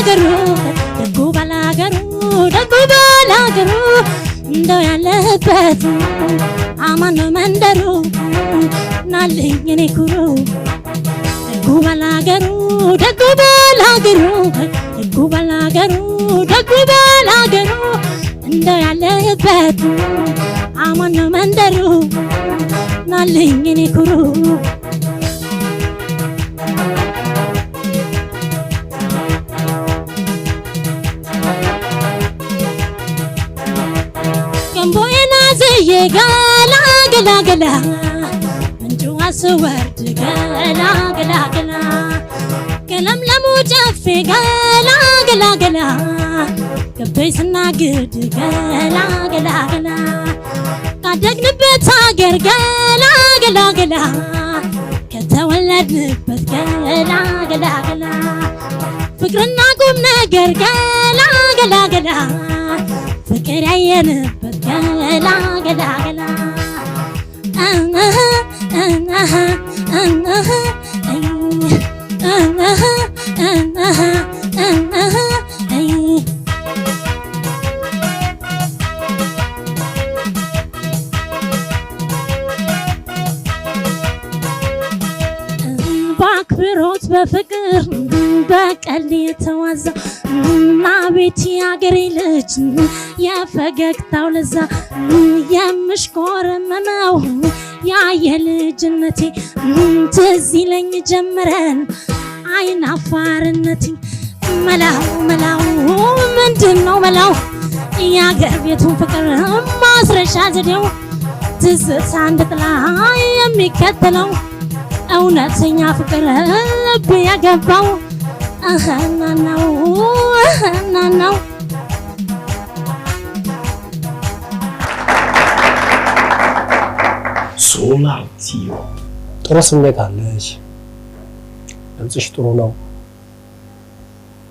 ባላገሩ ደጉ ባላገሩ እንደው ያለበት አማን ነው መንደሩ ናልኝ እኔ ኩሩ ደጉ ባላገሩ እንደው ያለበት አማን ነው መንደሩ ናልኝ እኔ ኩሩ ገንቦዬን አዝዬ ገላ ምንጩ አስወርድ ገላ ገለምለሙ ጨፌ ገላ ገበይ ስናግድ ገላ ካደግንበት ሀገር ገላ ከተወለድንበት ገላ ፍቅርና ቁም ነገር ገላ ፍቅር ያየንበት ገላ በአክብሮት በፍቅር በቀልድ የተዋዛ አቤት ያገሬ ልጅ የፈገግታው ለዛ የምሽኮረመመው ያ የልጅነቴ ትዝ ይለኝ ጀመረን አይናፋርነቴ መላው ምንድነው መላው ያገር ቤቱን ፍቅር ማስረሻ ዘዴው ትዝታ እንደ ጥላ የሚከተለው እውነተኛ ፍቅር ልብ ያገባው ናናው ሶላቲዮ ጥሩ ስሜት አለሽ። ድምፅሽ ጥሩ ነው።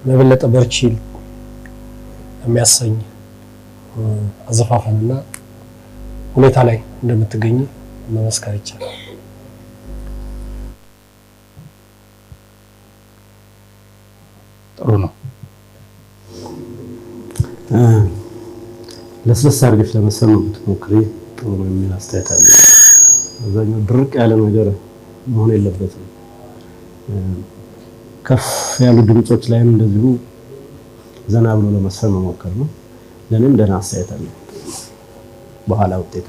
ለበለጠ በርቺል የሚያሰኝ አዘፋፈንና ሁኔታ ላይ እንደምትገኝ መመስከር ይቻላል። ጥሩ ነው። ለስለስ አድርገሽ ለመሰል ነው ብትሞክሪ ጥሩ ነው የሚል አስተያየት አለ። አብዛኛው ድርቅ ያለ ነገር መሆን የለበትም። ከፍ ያሉ ድምጾች ላይም እንደዚሁ ዘና ብሎ ለመስፈን መሞከር ነው። ለኔም ደህና አስተያየት አለ። በኋላ ውጤት